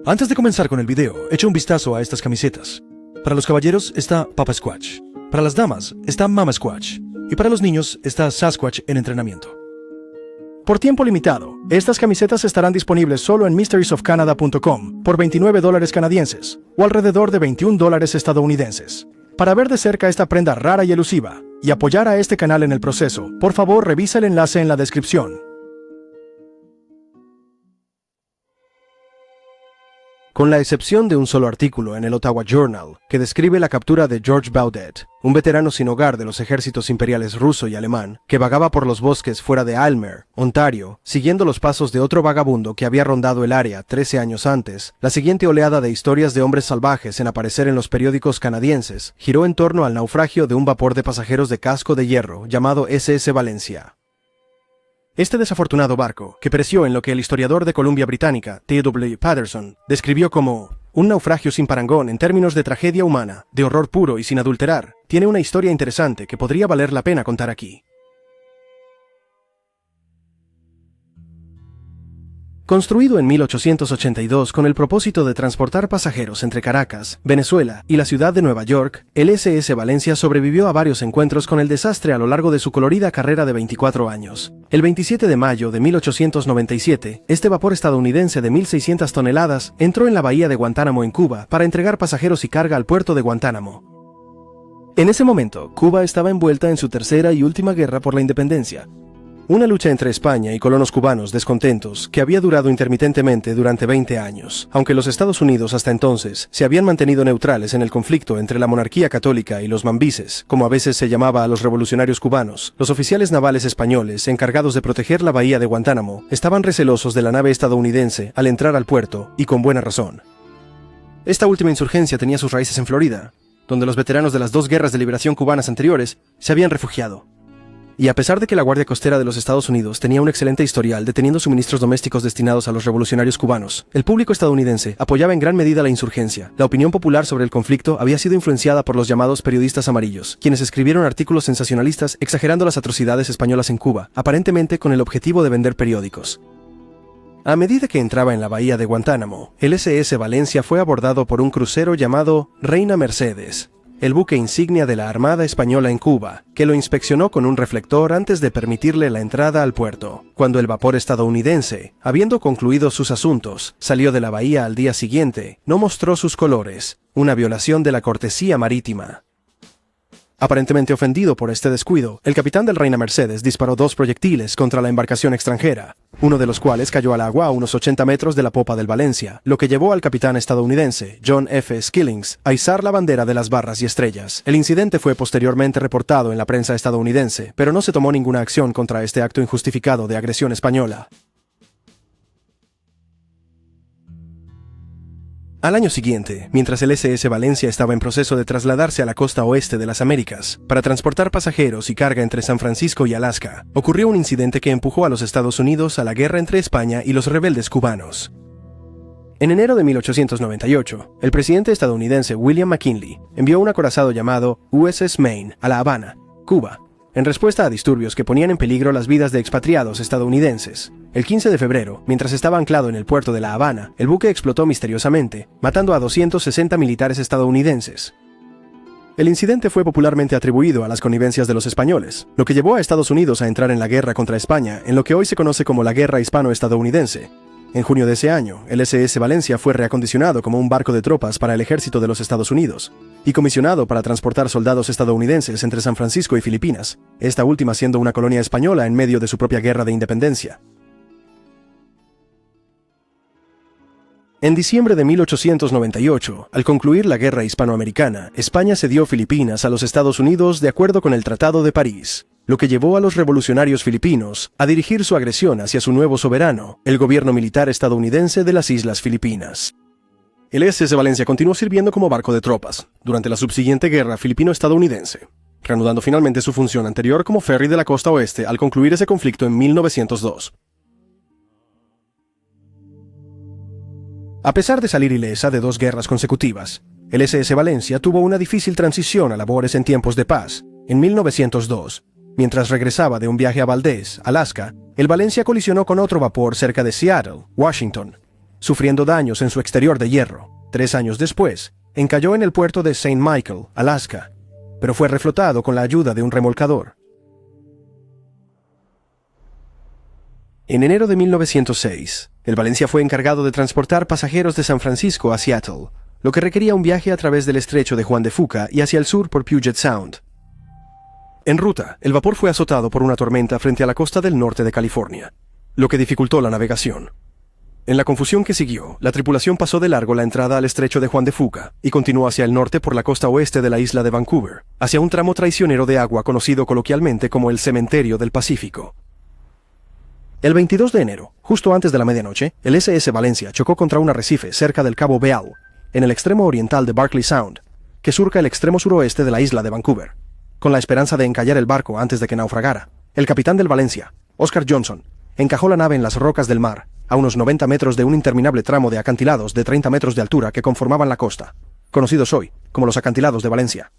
Antes de comenzar con el video, echa un vistazo a estas camisetas. Para los caballeros está Papa Squatch, para las damas está Mama Squatch y para los niños está Sasquatch en entrenamiento. Por tiempo limitado, estas camisetas estarán disponibles solo en mysteriesofcanada.com por $29 canadienses o alrededor de $21 estadounidenses. Para ver de cerca esta prenda rara y elusiva y apoyar a este canal en el proceso, por favor revisa el enlace en la descripción. Con la excepción de un solo artículo en el Ottawa Journal que describe la captura de George Baudet, un veterano sin hogar de los ejércitos imperiales ruso y alemán, que vagaba por los bosques fuera de Aylmer, Ontario, siguiendo los pasos de otro vagabundo que había rondado el área 13 años antes, la siguiente oleada de historias de hombres salvajes en aparecer en los periódicos canadienses giró en torno al naufragio de un vapor de pasajeros de casco de hierro llamado SS Valencia. Este desafortunado barco, que pereció en lo que el historiador de Columbia Británica, T.W. Patterson, describió como un naufragio sin parangón en términos de tragedia humana, de horror puro y sin adulterar, tiene una historia interesante que podría valer la pena contar aquí. Construido en 1882 con el propósito de transportar pasajeros entre Caracas, Venezuela y la ciudad de Nueva York, el SS Valencia sobrevivió a varios encuentros con el desastre a lo largo de su colorida carrera de 24 años. El 27 de mayo de 1897, este vapor estadounidense de 1.600 toneladas entró en la bahía de Guantánamo en Cuba para entregar pasajeros y carga al puerto de Guantánamo. En ese momento, Cuba estaba envuelta en su tercera y última guerra por la independencia. Una lucha entre España y colonos cubanos descontentos que había durado intermitentemente durante 20 años, aunque los Estados Unidos hasta entonces se habían mantenido neutrales en el conflicto entre la monarquía católica y los mambises, como a veces se llamaba a los revolucionarios cubanos. Los oficiales navales españoles encargados de proteger la bahía de Guantánamo estaban recelosos de la nave estadounidense al entrar al puerto, y con buena razón. Esta última insurgencia tenía sus raíces en Florida, donde los veteranos de las dos guerras de liberación cubanas anteriores se habían refugiado. Y a pesar de que la Guardia Costera de los Estados Unidos tenía un excelente historial deteniendo suministros domésticos destinados a los revolucionarios cubanos, el público estadounidense apoyaba en gran medida la insurgencia. La opinión popular sobre el conflicto había sido influenciada por los llamados periodistas amarillos, quienes escribieron artículos sensacionalistas exagerando las atrocidades españolas en Cuba, aparentemente con el objetivo de vender periódicos. A medida que entraba en la bahía de Guantánamo, el SS Valencia fue abordado por un crucero llamado Reina Mercedes, el buque insignia de la Armada Española en Cuba, que lo inspeccionó con un reflector antes de permitirle la entrada al puerto. Cuando el vapor estadounidense, habiendo concluido sus asuntos, salió de la bahía al día siguiente, no mostró sus colores, una violación de la cortesía marítima. Aparentemente ofendido por este descuido, el capitán del Reina Mercedes disparó 2 proyectiles contra la embarcación extranjera, uno de los cuales cayó al agua a unos 80 metros de la popa del Valencia, lo que llevó al capitán estadounidense, John F. Skillings, a izar la bandera de las barras y estrellas. El incidente fue posteriormente reportado en la prensa estadounidense, pero no se tomó ninguna acción contra este acto injustificado de agresión española. Al año siguiente, mientras el SS Valencia estaba en proceso de trasladarse a la costa oeste de las Américas para transportar pasajeros y carga entre San Francisco y Alaska, ocurrió un incidente que empujó a los Estados Unidos a la guerra entre España y los rebeldes cubanos. En enero de 1898, el presidente estadounidense William McKinley envió un acorazado llamado USS Maine a La Habana, Cuba, en respuesta a disturbios que ponían en peligro las vidas de expatriados estadounidenses. El 15 de febrero, mientras estaba anclado en el puerto de La Habana, el buque explotó misteriosamente, matando a 260 militares estadounidenses. El incidente fue popularmente atribuido a las connivencias de los españoles, lo que llevó a Estados Unidos a entrar en la guerra contra España en lo que hoy se conoce como la Guerra Hispano-Estadounidense. En junio de ese año, el SS Valencia fue reacondicionado como un barco de tropas para el ejército de los Estados Unidos y comisionado para transportar soldados estadounidenses entre San Francisco y Filipinas, esta última siendo una colonia española en medio de su propia guerra de independencia. En diciembre de 1898, al concluir la guerra hispanoamericana, España cedió Filipinas a los Estados Unidos de acuerdo con el Tratado de París, lo que llevó a los revolucionarios filipinos a dirigir su agresión hacia su nuevo soberano, el gobierno militar estadounidense de las Islas Filipinas. El SS Valencia continuó sirviendo como barco de tropas durante la subsiguiente guerra filipino-estadounidense, reanudando finalmente su función anterior como ferry de la costa oeste al concluir ese conflicto en 1902. A pesar de salir ilesa de 2 guerras consecutivas, el SS Valencia tuvo una difícil transición a labores en tiempos de paz. En 1902, mientras regresaba de un viaje a Valdez, Alaska, el Valencia colisionó con otro vapor cerca de Seattle, Washington. sufriendo daños en su exterior de hierro. 3 años después, encalló en el puerto de St. Michael, Alaska, pero fue reflotado con la ayuda de un remolcador. En enero de 1906, el Valencia fue encargado de transportar pasajeros de San Francisco a Seattle, lo que requería un viaje a través del estrecho de Juan de Fuca y hacia el sur por Puget Sound. En ruta, el vapor fue azotado por una tormenta frente a la costa del norte de California, lo que dificultó la navegación. En la confusión que siguió, la tripulación pasó de largo la entrada al estrecho de Juan de Fuca y continuó hacia el norte por la costa oeste de la isla de Vancouver, hacia un tramo traicionero de agua conocido coloquialmente como el Cementerio del Pacífico. El 22 de enero, justo antes de la medianoche, el SS Valencia chocó contra un arrecife cerca del Cabo Beal, en el extremo oriental de Barkley Sound, que surca el extremo suroeste de la isla de Vancouver. Con la esperanza de encallar el barco antes de que naufragara, el capitán del Valencia, Oscar Johnson, encajó la nave en las rocas del mar, a unos 90 metros de un interminable tramo de acantilados de 30 metros de altura que conformaban la costa, conocidos hoy como los acantilados de Valencia.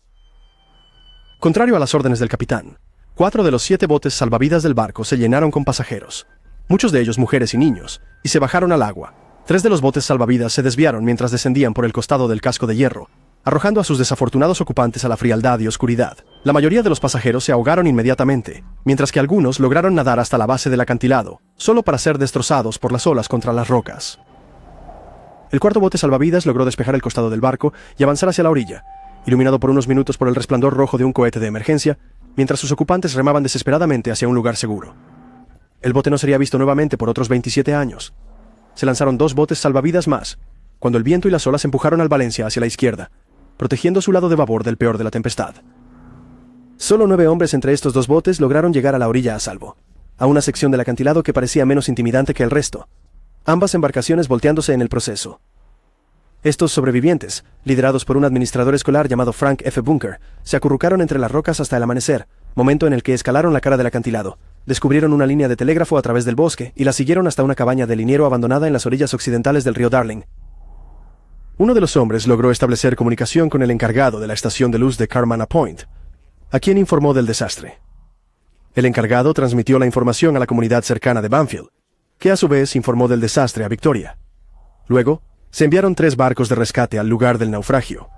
Contrario a las órdenes del capitán, 4 de los 7 botes salvavidas del barco se llenaron con pasajeros, muchos de ellos mujeres y niños, y se bajaron al agua. 3 de los botes salvavidas se desviaron mientras descendían por el costado del casco de hierro, arrojando a sus desafortunados ocupantes a la frialdad y oscuridad. La mayoría de los pasajeros se ahogaron inmediatamente, mientras que algunos lograron nadar hasta la base del acantilado, solo para ser destrozados por las olas contra las rocas. El 4.º bote salvavidas logró despejar el costado del barco y avanzar hacia la orilla, iluminado por unos minutos por el resplandor rojo de un cohete de emergencia, mientras sus ocupantes remaban desesperadamente hacia un lugar seguro. El bote no sería visto nuevamente por otros 27 años. Se lanzaron 2 botes salvavidas más, cuando el viento y las olas empujaron al Valencia hacia la izquierda, protegiendo su lado de babor del peor de la tempestad. Solo 9 hombres entre estos 2 botes lograron llegar a la orilla a salvo, a una sección del acantilado que parecía menos intimidante que el resto, ambas embarcaciones volteándose en el proceso. Estos sobrevivientes, liderados por un administrador escolar llamado Frank F. Bunker, se acurrucaron entre las rocas hasta el amanecer, momento en el que escalaron la cara del acantilado, descubrieron una línea de telégrafo a través del bosque y la siguieron hasta una cabaña de liniero abandonada en las orillas occidentales del río Darling. Uno de los hombres logró establecer comunicación con el encargado de la estación de luz de Carmana Point, a quien informó del desastre. El encargado transmitió la información a la comunidad cercana de Banfield, que a su vez informó del desastre a Victoria. Luego, se enviaron 3 barcos de rescate al lugar del naufragio.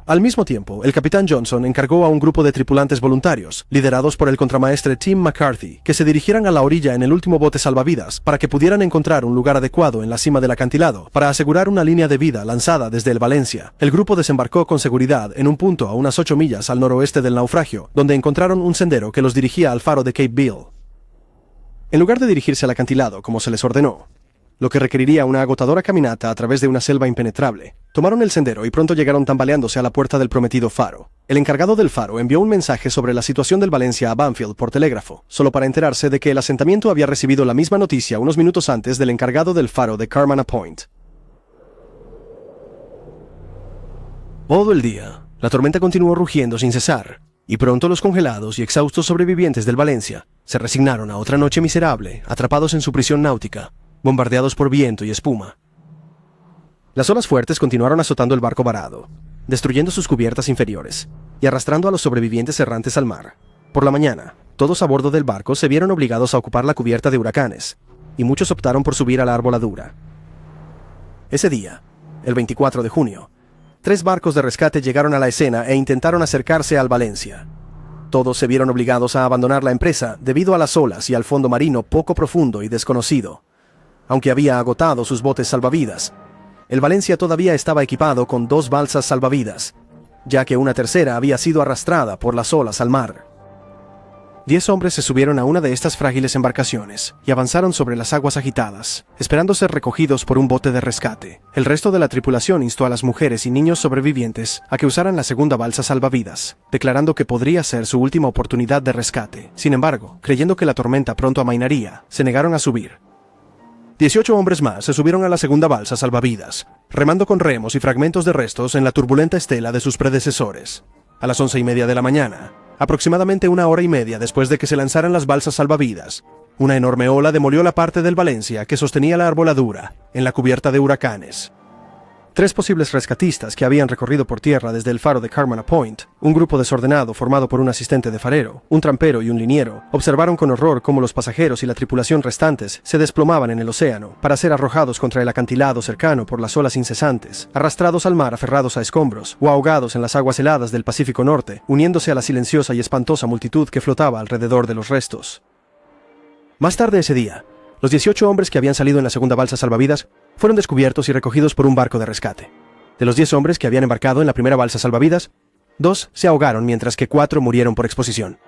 Al mismo tiempo, el capitán Johnson encargó a un grupo de tripulantes voluntarios, liderados por el contramaestre Tim McCarthy, que se dirigieran a la orilla en el último bote salvavidas para que pudieran encontrar un lugar adecuado en la cima del acantilado para asegurar una línea de vida lanzada desde el Valencia. El grupo desembarcó con seguridad en un punto a unas 8 millas al noroeste del naufragio, donde encontraron un sendero que los dirigía al faro de Cape Bill. En lugar de dirigirse al acantilado como se les ordenó, lo que requeriría una agotadora caminata a través de una selva impenetrable, tomaron el sendero y pronto llegaron tambaleándose a la puerta del prometido faro. El encargado del faro envió un mensaje sobre la situación del Valencia a Banfield por telégrafo, solo para enterarse de que el asentamiento había recibido la misma noticia unos minutos antes del encargado del faro de Carmana Point. Todo el día, la tormenta continuó rugiendo sin cesar, y pronto los congelados y exhaustos sobrevivientes del Valencia se resignaron a otra noche miserable, atrapados en su prisión náutica, bombardeados por viento y espuma. Las olas fuertes continuaron azotando el barco varado, destruyendo sus cubiertas inferiores y arrastrando a los sobrevivientes errantes al mar. Por la mañana, todos a bordo del barco se vieron obligados a ocupar la cubierta de huracanes, y muchos optaron por subir a la arboladura. Ese día, el 24 de junio, 3 barcos de rescate llegaron a la escena e intentaron acercarse al Valencia. Todos se vieron obligados a abandonar la empresa debido a las olas y al fondo marino poco profundo y desconocido. Aunque había agotado sus botes salvavidas, el Valencia todavía estaba equipado con 2 balsas salvavidas, ya que una tercera había sido arrastrada por las olas al mar. 10 hombres se subieron a una de estas frágiles embarcaciones y avanzaron sobre las aguas agitadas, esperando ser recogidos por un bote de rescate. El resto de la tripulación instó a las mujeres y niños sobrevivientes a que usaran la segunda balsa salvavidas, declarando que podría ser su última oportunidad de rescate. Sin embargo, creyendo que la tormenta pronto amainaría, se negaron a subir. 18 hombres más se subieron a la segunda balsa salvavidas, remando con remos y fragmentos de restos en la turbulenta estela de sus predecesores. A las 11:30 de la mañana, aproximadamente 1 hora y media después de que se lanzaran las balsas salvavidas, una enorme ola demolió la parte del Valencia que sostenía la arboladura, en la cubierta de huracanes. 3 posibles rescatistas que habían recorrido por tierra desde el faro de Carmana Point, un grupo desordenado formado por un asistente de farero, un trampero y un liniero, observaron con horror cómo los pasajeros y la tripulación restantes se desplomaban en el océano para ser arrojados contra el acantilado cercano por las olas incesantes, arrastrados al mar aferrados a escombros o ahogados en las aguas heladas del Pacífico Norte, uniéndose a la silenciosa y espantosa multitud que flotaba alrededor de los restos. Más tarde ese día, los 18 hombres que habían salido en la segunda balsa salvavidas fueron descubiertos y recogidos por un barco de rescate. De los 10 hombres que habían embarcado en la primera balsa salvavidas, 2 se ahogaron mientras que 4 murieron por exposición.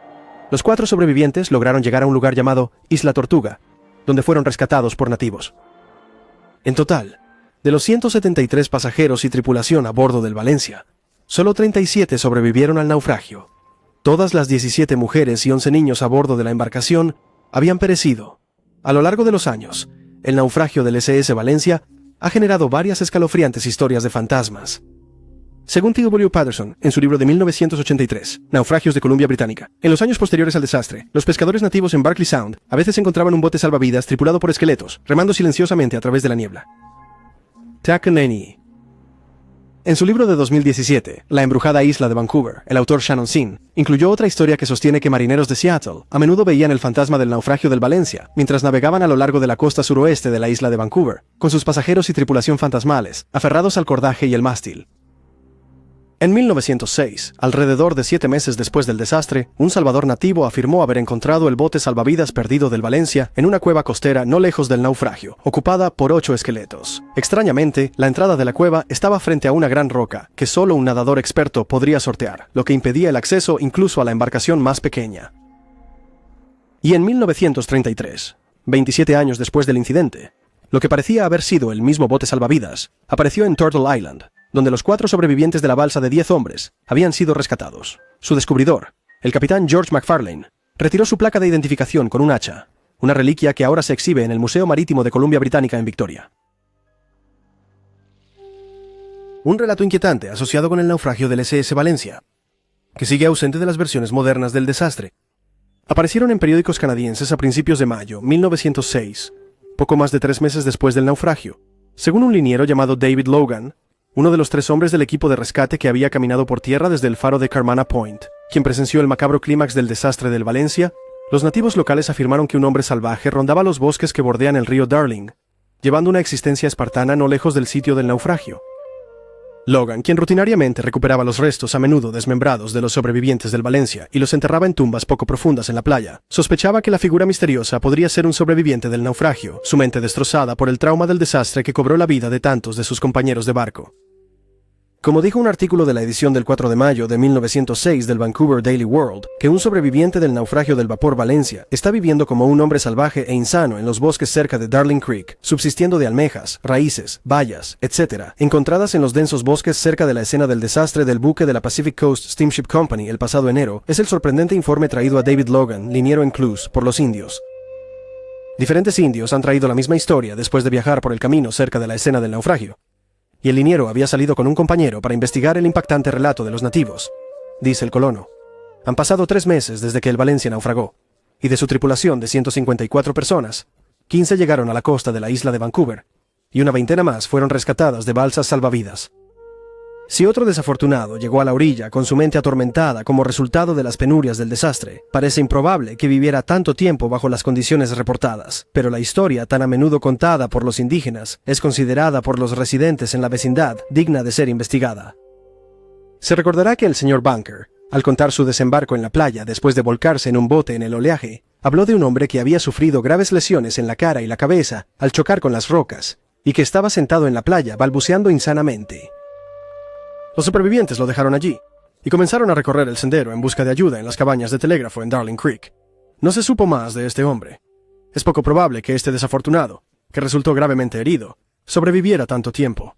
Los 4 sobrevivientes lograron llegar a un lugar llamado Isla Tortuga, donde fueron rescatados por nativos. En total, de los 173 pasajeros y tripulación a bordo del Valencia, solo 37 sobrevivieron al naufragio. Todas las 17 mujeres y 11 niños a bordo de la embarcación habían perecido. A lo largo de los años, el naufragio del SS Valencia ha generado varias escalofriantes historias de fantasmas. Según T.W. Patterson, en su libro de 1983, Naufragios de Columbia Británica, en los años posteriores al desastre, los pescadores nativos en Barkley Sound a veces encontraban un bote salvavidas tripulado por esqueletos, remando silenciosamente a través de la niebla. Takaneni. En su libro de 2017, La embrujada isla de Vancouver, el autor Shannon Sin incluyó otra historia que sostiene que marineros de Seattle a menudo veían el fantasma del naufragio del Valencia mientras navegaban a lo largo de la costa suroeste de la isla de Vancouver, con sus pasajeros y tripulación fantasmales, aferrados al cordaje y el mástil. En 1906, alrededor de 7 meses después del desastre, un salvador nativo afirmó haber encontrado el bote salvavidas perdido del Valencia en una cueva costera no lejos del naufragio, ocupada por 8 esqueletos. Extrañamente, la entrada de la cueva estaba frente a una gran roca que solo un nadador experto podría sortear, lo que impedía el acceso incluso a la embarcación más pequeña. Y en 1933, 27 años después del incidente, lo que parecía haber sido el mismo bote salvavidas, apareció en Turtle Island, donde los 4 sobrevivientes de la balsa de 10 hombres habían sido rescatados. Su descubridor, el capitán George McFarlane, retiró su placa de identificación con un hacha, una reliquia que ahora se exhibe en el Museo Marítimo de Columbia Británica en Victoria. Un relato inquietante asociado con el naufragio del SS Valencia, que sigue ausente de las versiones modernas del desastre. Aparecieron en periódicos canadienses a principios de mayo 1906, poco más de 3 meses después del naufragio. Según un liniero llamado David Logan, uno de los 3 hombres del equipo de rescate que había caminado por tierra desde el faro de Carmana Point, quien presenció el macabro clímax del desastre del Valencia, los nativos locales afirmaron que un hombre salvaje rondaba los bosques que bordean el río Darling, llevando una existencia espartana no lejos del sitio del naufragio. Logan, quien rutinariamente recuperaba los restos a menudo desmembrados de los sobrevivientes del Valencia y los enterraba en tumbas poco profundas en la playa, sospechaba que la figura misteriosa podría ser un sobreviviente del naufragio, su mente destrozada por el trauma del desastre que cobró la vida de tantos de sus compañeros de barco. Como dijo un artículo de la edición del 4 de mayo de 1906 del Vancouver Daily World, que un sobreviviente del naufragio del vapor Valencia está viviendo como un hombre salvaje e insano en los bosques cerca de Darling Creek, subsistiendo de almejas, raíces, bayas, etc., encontradas en los densos bosques cerca de la escena del desastre del buque de la Pacific Coast Steamship Company el pasado enero, es el sorprendente informe traído a David Logan, liniero en Cluse, por los indios. Diferentes indios han traído la misma historia después de viajar por el camino cerca de la escena del naufragio. Y el liniero había salido con un compañero para investigar el impactante relato de los nativos. Dice el colono: han pasado 3 meses desde que el Valencia naufragó, y de su tripulación de 154 personas, 15 llegaron a la costa de la isla de Vancouver, y una veintena más fueron rescatadas de balsas salvavidas. Si otro desafortunado llegó a la orilla con su mente atormentada como resultado de las penurias del desastre, parece improbable que viviera tanto tiempo bajo las condiciones reportadas, pero la historia tan a menudo contada por los indígenas es considerada por los residentes en la vecindad digna de ser investigada. Se recordará que el señor Bunker, al contar su desembarco en la playa después de volcarse en un bote en el oleaje, habló de un hombre que había sufrido graves lesiones en la cara y la cabeza al chocar con las rocas, y que estaba sentado en la playa balbuceando insanamente. Los supervivientes lo dejaron allí, y comenzaron a recorrer el sendero en busca de ayuda en las cabañas de telégrafo en Darling Creek. No se supo más de este hombre. Es poco probable que este desafortunado, que resultó gravemente herido, sobreviviera tanto tiempo.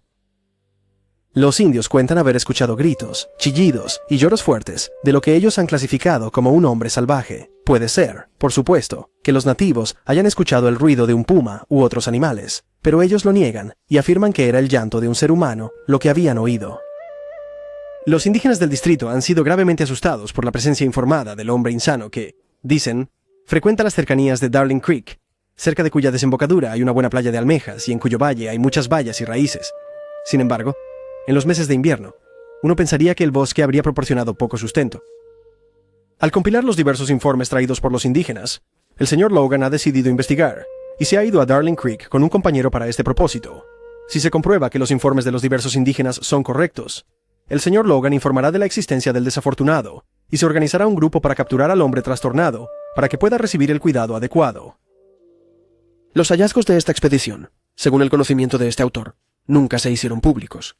Los indios cuentan haber escuchado gritos, chillidos y lloros fuertes de lo que ellos han clasificado como un hombre salvaje. Puede ser, por supuesto, que los nativos hayan escuchado el ruido de un puma u otros animales, pero ellos lo niegan y afirman que era el llanto de un ser humano lo que habían oído. Los indígenas del distrito han sido gravemente asustados por la presencia informada del hombre insano que, dicen, frecuenta las cercanías de Darling Creek, cerca de cuya desembocadura hay una buena playa de almejas y en cuyo valle hay muchas bayas y raíces. Sin embargo, en los meses de invierno, uno pensaría que el bosque habría proporcionado poco sustento. Al compilar los diversos informes traídos por los indígenas, el señor Logan ha decidido investigar y se ha ido a Darling Creek con un compañero para este propósito. Si se comprueba que los informes de los diversos indígenas son correctos, el señor Logan informará de la existencia del desafortunado y se organizará un grupo para capturar al hombre trastornado para que pueda recibir el cuidado adecuado. Los hallazgos de esta expedición, según el conocimiento de este autor, nunca se hicieron públicos.